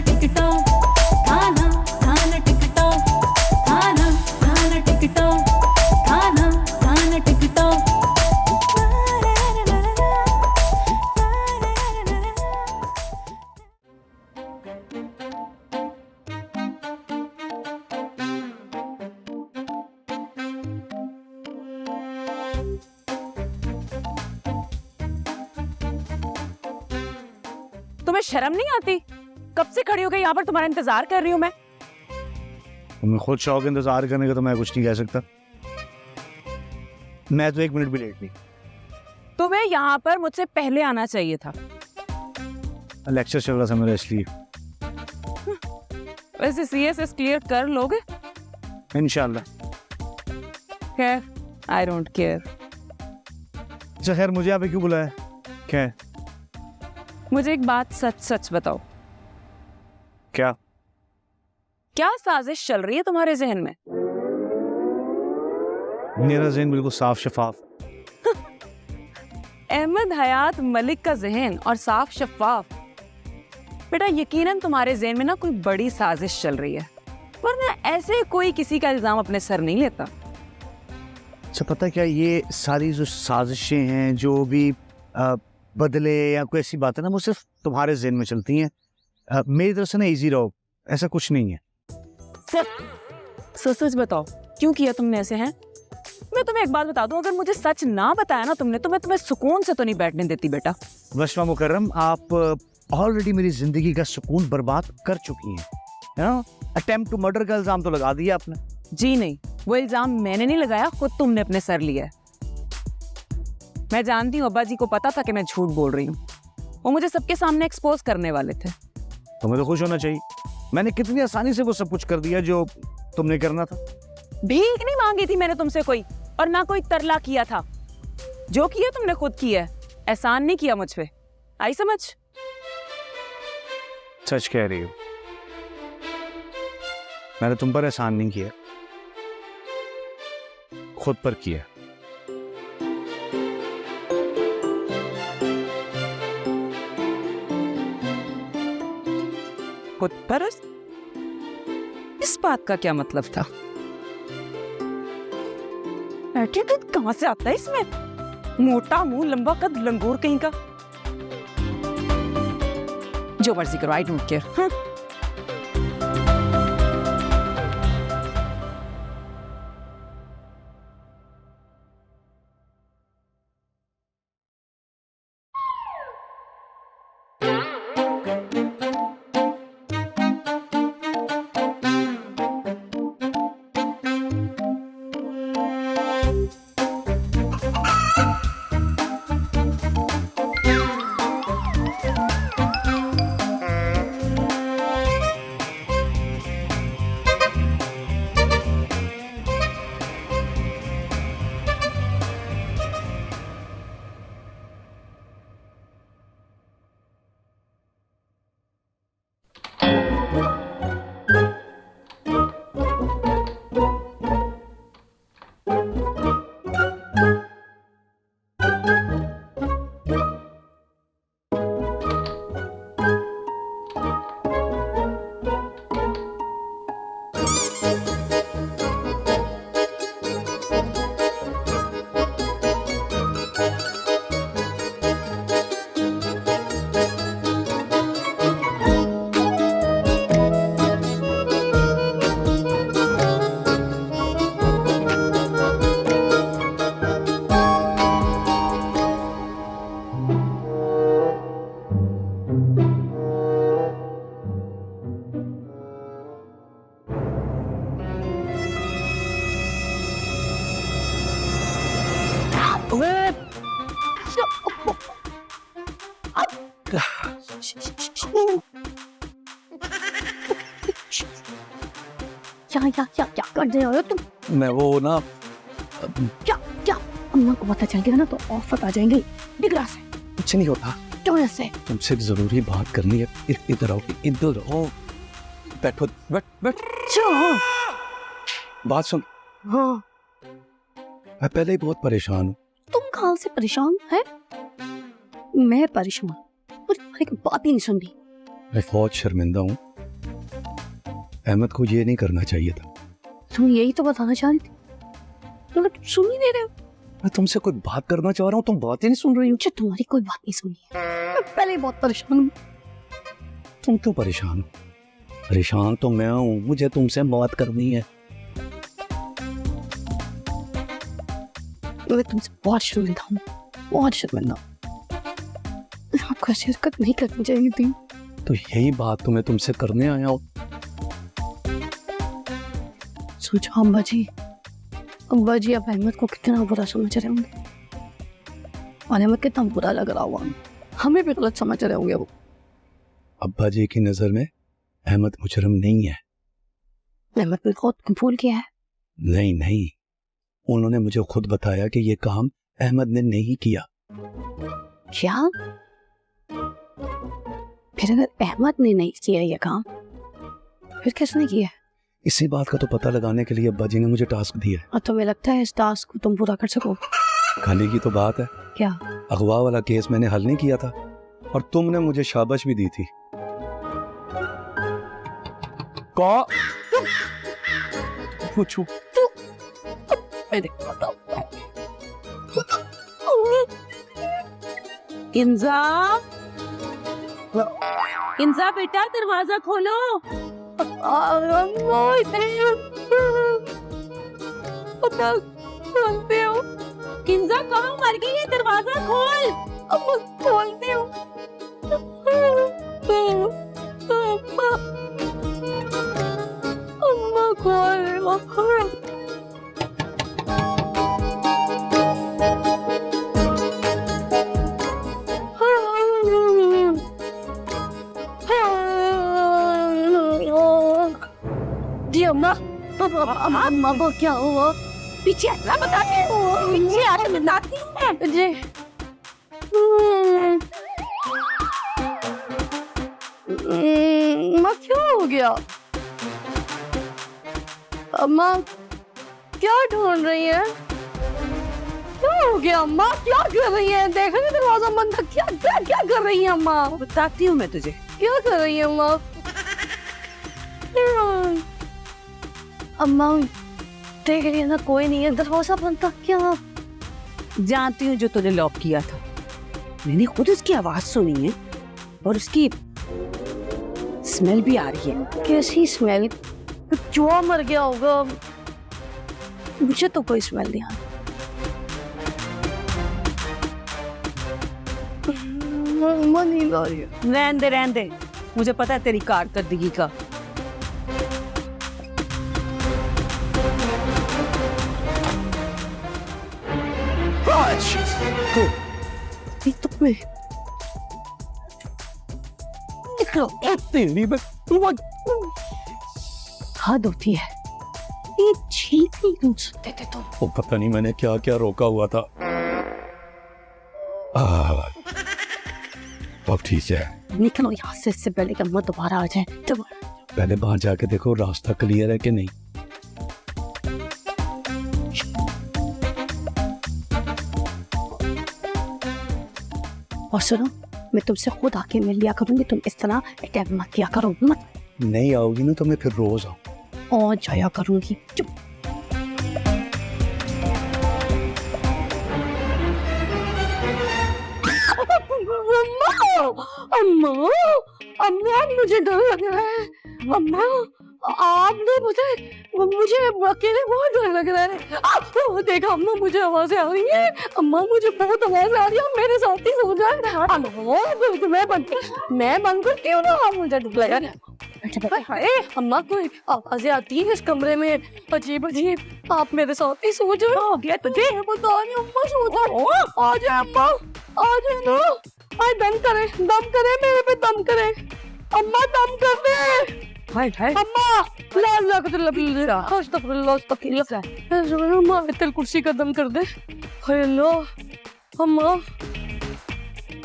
TikTok खाना खाना TikTok खाना खाना टिकटॉक खाना खाना टिकटॉक। तुम्हें शर्म नहीं आती? कब से खड़ी हो गई यहाँ पर, तुम्हारा इंतजार कर रही हूँ मैं। तुम्हें खुद शौक इंतजार करने का तो मैं कुछ नहीं कह सकता। मैं तो 1 मिनट भी लेट नहीं। तुम्हें यहाँ पर मुझसे पहले आना चाहिए था। लेक्चर चल रहा था मेरा इसलिए। वैसे सीएसएस क्लियर कर लोगे? इंशाल्लाह। खैर, आई डोंट केयर। अच्छा खैर, मुझे यहाँ पे क्यों बुलाया? क्या है? मुझे एक बात सच सच बताओ, क्या? क्या साजिश चल रही है तुम्हारे जहन में? मेरा ज़हन बिल्कुल साफ शफाफ। अहमद हयात मलिक का जहन और साफ शफाफ। बेटा यकीनन तुम्हारे जहन में ना कोई बड़ी साजिश चल रही है, वरना ऐसे कोई किसी का इल्जाम अपने सर नहीं लेता। अच्छा पता क्या, ये सारी जो साजिशें हैं, जो भी बदले या कोई ऐसी बात है ना, वो सिर्फ तुम्हारे ज़हन में चलती हैं। मेरी तरफ से ना इजी रहो, ऐसा कुछ नहीं है। सच सच बताओ, क्यों किया तुमने ऐसे? हैं मैं तुम्हें एक बात बता दूं, अगर मुझे सच ना बताया ना तुमने, तो मैं तुम्हें सुकून से तो नहीं बैठने देती बेटा। वशमा मुकर्रम, आप ऑलरेडी मेरी जिंदगी का सुकून बर्बाद कर चुकी हैं। अटेम्प्ट टू मर्डर का इल्जाम तो लगा दिया आपने। जी नहीं, वो इल्जाम मैंने नहीं लगाया, खुद तुमने अपने सर लिया है। मैं जानती हूँ अब्बा जी को पता था कि मैं झूठ बोल रही हूँ, वो मुझे सबके सामने एक्सपोज करने वाले थे। तुम्हें तो खुश होना चाहिए, मैंने कितनी आसानी से वो सब कुछ कर दिया जो तुमने करना था। भीख नहीं मांगी थी मैंने तुमसे कोई, और ना कोई तरला किया था। जो किया तुमने खुद किया है, एहसान नहीं किया मुझ पे। आई समझ? सच कह रही हो, मैंने तुम पर एहसान नहीं किया, खुद पर किया। खुद पर? इस बात का क्या मतलब था? एटीट्यूड कहां से आता है इसमें? मोटा मुंह, लंबा कद, लंगूर कहीं का। जो मर्जी करो, आई डोंट केयर। क्या कर रहे हो तुम? मैं वो ना क्या क्या अम्मा को पता चल गया ना तो ऑफत आ जाएंगे। डिगरा से कुछ नहीं होता। क्यों ऐसे? तुमसे जरूरी बात करनी है। इधर आओ, इधर रहो, बैठो, बैठ बैठ। बात सुन। हाँ, मैं पहले ही बहुत परेशान हूँ। तुम कहाँ से परेशान है? मैं परेशान, मुझे तुम्हारी कोई बात ही नहीं सुन रही। मैं बहुत शर्मिंदा हूँ। अहमद को ये नहीं करना चाहिए था। तुम यही तो बताना चाह रही थी, तुम लोग सुन ही नहीं रहे हो। मैं तुमसे कोई बात करना चाह रहा हूँ, तुम बात ही नहीं सुन रही हो। मुझे तुम्हारी कोई बात नहीं सुनी है, मैं पहले ही बहुत परेशान हूँ। तुम क्यों परेशान हो? परेशान तो मैं हूँ, मुझे तुमसे बात करनी है। मैं तुमसे बहुत शर्मिंदा हूँ, बहुत शर्मिंदा हूँ। आपको ऐसी हरकत नहीं करनी चाहिए थी। तो यही बात तो मैं तुमसे करने आया हूँ। सोचो अम्बा जी अब अहमद को कितना बुरा समझ रहे होंगे, और अहमद कितना बुरा लग रहा होगा, हमें भी गलत समझ रहे होंगे वो। अब्बा जी की नजर में अहमद मुजरम नहीं है। अहमद ने खुद कबूल किया है। नहीं नहीं, उन्होंने मुझे खुद बताया कि ये काम अहमद ने नहीं किया। क्या? फिर अगर अहमद ने नहीं किया ये काम, फिर किसने किया? इसी बात का तो पता लगाने के लिए अब्बा जी ने मुझे टास्क दिया है। और तुम्हें लगता है इस टास्क को तुम पूरा कर सको? खाली की तो बात है। क्या? अगवा वाला केस मैंने हल नहीं किया था और तुमने मुझे शाबाश भी दी थी। पूछू इंजा, इंजा बेटा दरवाजा खोलो। खोलते हो? इंजा कहाँ मर गई है? दरवाजा खोल। अब खोलते हो? अम्मा खोल। अम्मा को क्या हुआ? पीछे हटना बताती हूँ, पीछे हटना बताती है जी। अम्मा क्या हो गया? अम्मा क्या ढूंढ रही है? क्या हो गया अम्मा? क्या कर रही है? देखा नहीं दरवाजा बंद था? क्या क्या क्या कर रही है अम्मा? बताती हूँ मैं तुझे। क्या कर रही है अम्मा? अम्मा देख रही है ना, कोई नहीं है, दरवाजा बंद था। क्या? जानती हूँ जो तूने लॉक किया था, मैंने खुद उसकी आवाज सुनी है और उसकी स्मेल भी आ रही है। कैसी स्मेल? चूहा मर गया होगा। मुझे तो कोई स्मेल नहीं आ रही। नींद आ रही है। रहने दे, मुझे पता है तेरी कारकर्दगी का। तुम्हें हद होती है, ये ठीक नहीं पूछ सकते थे तुम। वो पता नहीं मैंने क्या क्या रोका हुआ था। अब ठीक है, निकलो यहाँ से, इससे पहले कि अम्मा दोबारा आ जाए। पहले बाहर जाके देखो रास्ता क्लियर है कि नहीं। और सुनो, मैं तुमसे खुद आके मिल लिया करूंगी, तुम इस तरह अटैक मत किया करो। मत नहीं आओगी ना तो मैं फिर रोज आऊँ और जाया करूंगी। चुप। अम्मा अम्मा मुझे डर लग रहा है। अम्मा आपने मुझे अकेले बहुत डर लग रहा है। देखा अम्मा, मुझे आवाजें आ रही है। अम्मा मुझे बहुत आवाज आ रही है, मेरे साथ ही सो जाए। मैं बंद करती हूँ ना, आप मुझे डर लगा। अम्मा कोई आवाजें आती है इस कमरे में, अजीब अजीब। आप मेरे साथ ही सो जाओ। तुझे बता रही अम्मा, सो जाओ। आ जाए अम्मा, आ जाए ना। दम करे मेरे पे, दम करे अम्मा, दम कर दे। हाय हाय अम्मा, अम्मा तेल कुर्सी का दम कर दे। हेलो अम्मा,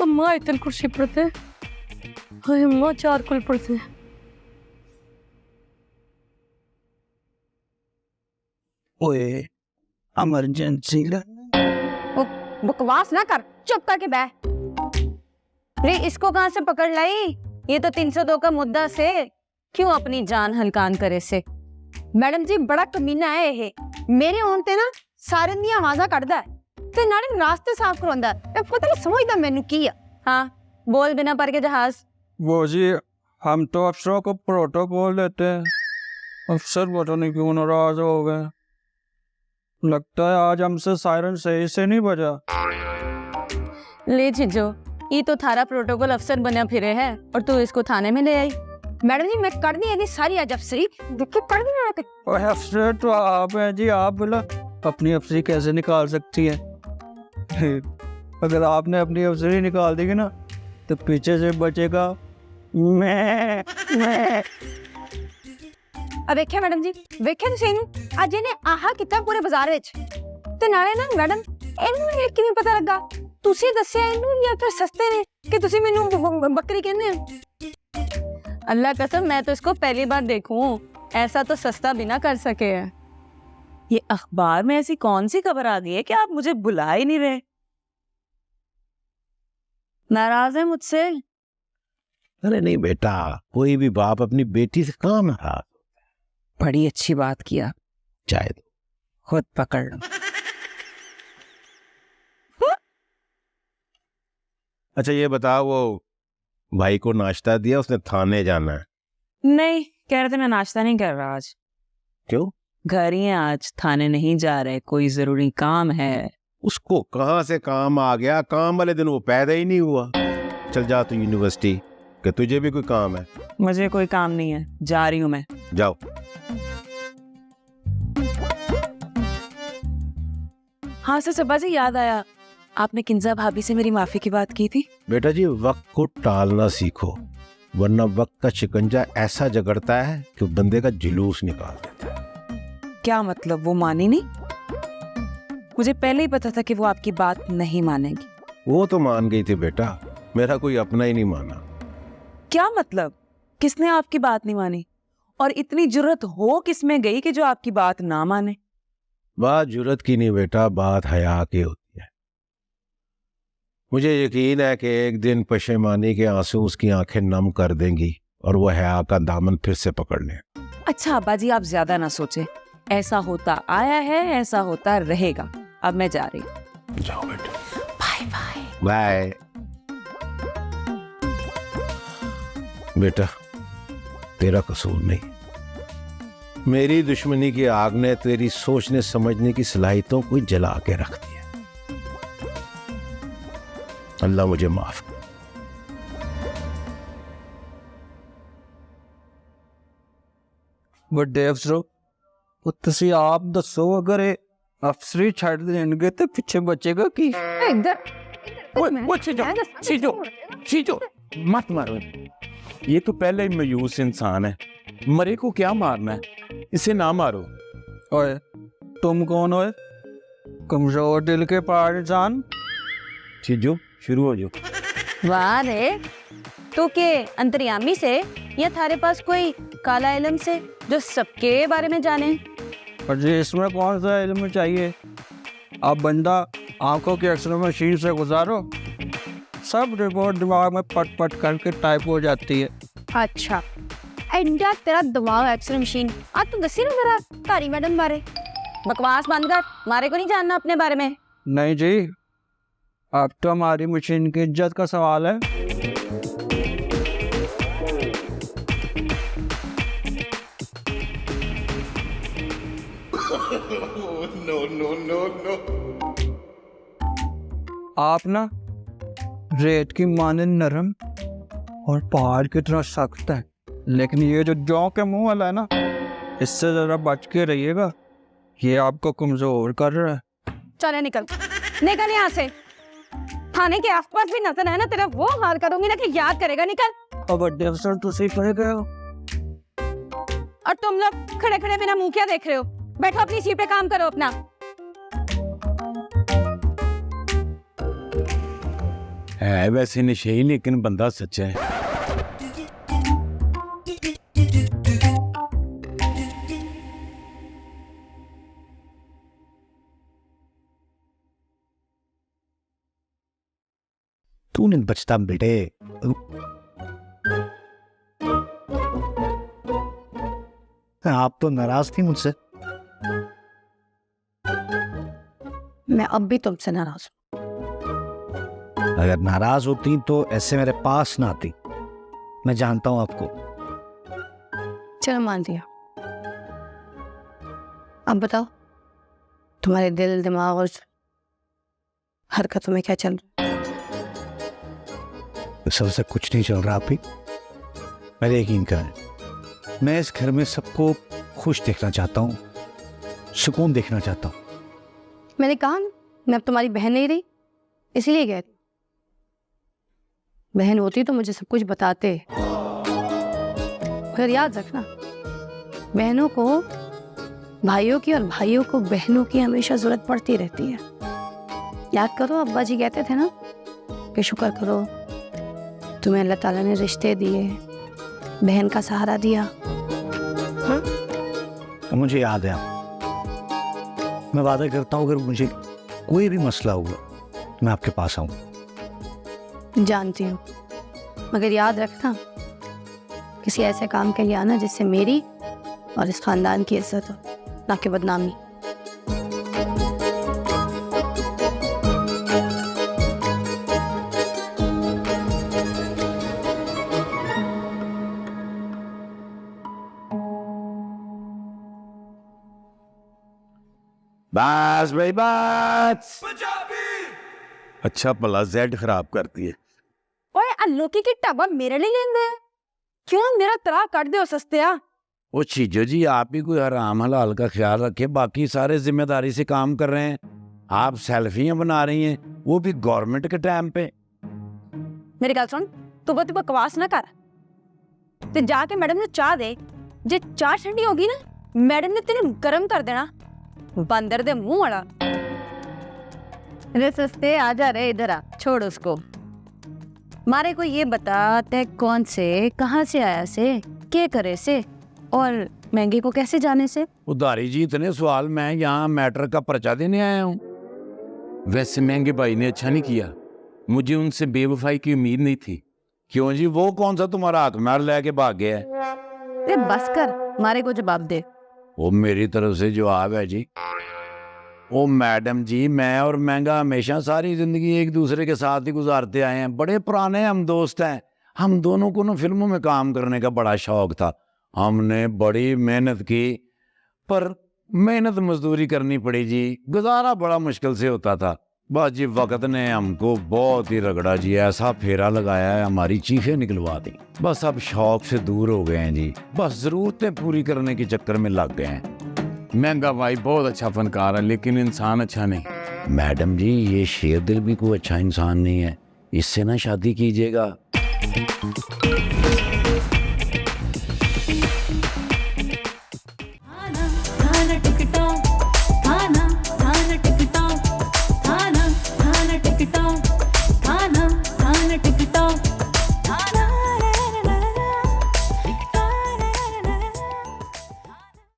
अम्मा तेल कुर्सी पड़ते। हाय अम्मा, चार कुल पड़ते। ओए इमरजेंसी। बकवास ना कर, चुप करके बैठ। रे इसको कहाँ से पकड़ लाई? ये तो 302 का मुद्दा से। क्यों अपनी जान हलकान करे से। मैडम जी बड़ा कमीना है ये, मेरे आउण ते ना सारे दी आवाज़ां कढदा है ते नाले रास्ते साफ करवांदा है। पता नहीं समझदा मैनू की है। हाँ बोल बिना पर के जहाज। वो जी हम तो अफसरों को प्रोटोकॉल देते हैं, अफसर पता नहीं क्यों नाराज हो गए। लगता है आज हमसे सायरन सही से नहीं बजा। ले जीजो, ये तो थारा प्रोटोकॉल अफसर बना फिरे है और तू इसको थाने में ले आई। मैडम जी मैं कर दी है सारी आज अफसरी, देखो कर दी ना। और अफसर तो आप हैं जी, आप बोला अपनी अफसरी कैसे निकाल सकती है। अगर आपने अपनी अफसरी निकाल देगी ना तो पीछे से बचेगा मैं। अब वेख्या मैडम जी, वेख्या तुसीं इहनूं अज इहने आहा किता पूरे बाजार विच ते नाले ना मैडम इहनूं ये किवें पता लगा तुसीं दस्सिया इहनूं या फिर सस्ते ने कि तुसीं मैनूं बकरी कहंदे हो। अल्लाह कसम मैं तो इसको पहली बार देखूं, ऐसा तो सस्ता भी ना कर सके है। ये अखबार में ऐसी कौन सी खबर आ गई है कि आप मुझे बुला ही नहीं रहे? नाराज है मुझसे? अरे नहीं बेटा, कोई भी बाप अपनी बेटी से कहाँ नाराज। बड़ी अच्छी बात किया, चाहे तो खुद पकड़ लो। अच्छा ये बताओ, वो भाई को नाश्ता दिया? उसने थाने जाना है। नहीं, कह रहे थे मैं नाश्ता नहीं कर रहा आज। क्यों? घर ही है आज, थाने नहीं जा रहे, कोई जरूरी काम है। उसको कहाँ से काम आ गया? काम वाले दिन वो पैदा ही नहीं हुआ। चल जा तू यूनिवर्सिटी, कि तुझे भी कोई काम है? मुझे कोई काम नहीं है, जा रही हूँ मैं। जाओ। हाँ सच जी याद आया, आपने किंजा भाभी से मेरी माफी की बात की थी। बेटा जी वक्त को टालना सीखो, वरना वक्त का शिकंजा ऐसा जगड़ता है कि बंदे का जुलूस निकाल देता है। क्या मतलब, वो मानी नहीं? मुझे पहले ही पता था कि वो आपकी बात नहीं मानेगी। वो तो मान गई थी बेटा, मेरा कोई अपना ही नहीं माना। क्या मतलब, किसने आपकी बात नहीं मानी? और इतनी जुर्रत हो किसमें गई कि जो आपकी बात ना माने? बात जुर्रत की नहीं बेटा, बात हया की होती है। मुझे यकीन है कि एक दिन पशेमानी के आंसू उसकी आंखें नम कर देंगी और वो हया का दामन फिर से पकड़ ले। अच्छा अब्बा जी, आप ज्यादा ना सोचे, ऐसा होता आया है, ऐसा होता रहेगा। अब मैं जा रही हूँ। जाओ बेटा। Bye bye. बाय बेटा, तेरा कसूर नहीं, मेरी दुश्मनी की आग ने तेरी सोचने समझने की सलाहियतों को जला के रख दिया। अल्लाह मुझे माफ कर। ਵੱਡੇ ਅਫਸਰੋ, ਉਹ ਤੁਸੀਂ ਆਪ ਦੱਸੋ, ਅਗਰ ਇਹ ਅਫਸਰੀ ਛੱਡ ਦੇਣਗੇ ਤੇ ਪਿੱਛੇ ਬਚੇਗਾ ਕੀ? चीजो मत मारो, ये तो पहले ही मायूस इंसान है, मरे को क्या मारना है, इसे ना मारो। ओए तुम कौन होए? कमजोर दिल के पार इंसान। चीजो शुरू हो जाओ। वाह रे, तो के अंतर्यामी से या थारे पास कोई काला इल्म से जो सबके बारे में जाने? और जी इसमें कौन सा इल्म चाहिए? आप बंदा आंखों की एक्सरे मशीन से गुजारो, सब रिपोर्ट दिमाग में पट पट करके टाइप हो जाती है। अच्छा एंडा तेरा दिमाग एक्सरे मशीन। आज तू दसी ना मेरा तारी मैडम बारे। बकवास बंद कर, मारे को नहीं जानना अपने बारे में। नहीं जी, अब तो हमारी मशीन की इज्जत का सवाल है। आप ना रेत की मानंद नरम और पहाड़ की तरह सख्त है, लेकिन ये जो जौ के मुंह वाला है ना, इससे जरा बच के रहिएगा, ये आपको कमजोर कर रहा है। चले निकल, निकल यहाँ से। थाने के आसपास भी नजर है ना तेरा, वो हाल करूंगी ना कि याद करेगा। निकल। और बड़े अफसर तुसी खड़े गए हो, और तुम लोग खड़े खड़े बिना मुंह क्या देख रहे हो? बैठो अपनी सीट पे, काम करो अपना। है वैसे नशेई, लेकिन बंदा सच्चा है। तू नहीं बचता बेटे। आप तो नाराज थी मुझसे। मैं अब भी तुमसे नाराज हूँ। अगर नाराज होती तो ऐसे मेरे पास ना आती। मैं जानता हूं आपको। चलो मान लिया। अब बताओ, तुम्हारे दिल दिमाग और हरकतों में क्या चल रहा है? सबसे कुछ नहीं चल रहा आप ही। मेरे यकीन करें, मैं इस घर में सबको खुश देखना चाहता हूँ, सुकून देखना चाहता हूँ। मैंने कहा ना, मैं अब तुम्हारी बहन नहीं रही, इसीलिए कहती। बहन होती तो मुझे सब कुछ बताते। फिर याद रखना, बहनों को भाइयों की और भाइयों को बहनों की हमेशा जरूरत पड़ती रहती है। याद करो, अब्बा जी कहते थे ना कि शुक्र करो तुम्हें अल्लाह ताला ने रिश्ते दिए, बहन का सहारा दिया। तो मुझे याद है। मैं वादा करता हूँ, अगर मुझे कोई भी मसला हुआ तो मैं आपके पास आऊँ। जानती हूँ, मगर याद रखना, किसी ऐसे काम के लिए आना जिससे मेरी और इस खानदान की इज्जत हो, ना कि बदनामी। बस भाई बस। अच्छा भला जेड खराब करती है। ओए अनोखी की टबा मेरे लिए लेंगे, क्यों मेरा तरा काट दे सस्तिया। वो चीजो जी, आप ही कोई हराम हलाल का ख्याल रखे, बाकी सारे जिम्मेदारी से काम कर रहे हैं। आप सेल्फियां बना रही हैं, वो भी गवर्नमेंट के टाइम पे। मेरी गल सुन, तू बहुत बकवास ना कर ते जाके मैडम ने चाह दे। जे चाह ठंडी होगी ना, मैडम ने तेरे गर्म कर देना। बंदर दे मुंह वाला। रे सस्ते आजा रे, इधर आ, छोड़ उसको। मारे को ये बता, ते कौन से कहाँ से आया से, क्या करे से, और महंगे को कैसे जाने से? उधारी जी, इतने सवाल मैं यहाँ मैटर का पर्चा देने आया हूँ। वैसे महंगे भाई ने अच्छा नहीं किया, मुझे उनसे बेवफाई की उम्मीद नहीं थी। क्यों जी, वो कौन सा तुम्हारा हाथ मार लेके भाग गया है? रे बस कर, मारे को जवाब दे। वो मेरी तरफ से जवाब है जी। ओ मैडम जी, मैं और महंगा हमेशा सारी जिंदगी एक दूसरे के साथ ही गुजारते आए हैं। बड़े पुराने हम दोस्त हैं। हम दोनों को ना फिल्मों में काम करने का बड़ा शौक था। हमने बड़ी मेहनत की, पर मेहनत मजदूरी करनी पड़ी जी। गुजारा बड़ा मुश्किल से होता था। बस जी वक्त ने हमको बहुत ही रगड़ा जी, ऐसा फेरा लगाया है, हमारी चीखें निकलवा दी। बस अब शौक से दूर हो गए हैं जी, बस जरूरतें पूरी करने के चक्कर में लग गए हैं। महंगा भाई बहुत अच्छा फनकार है, लेकिन इंसान अच्छा नहीं। मैडम जी, ये शेर दिल भी कोई अच्छा इंसान नहीं है, इससे ना शादी कीजिएगा।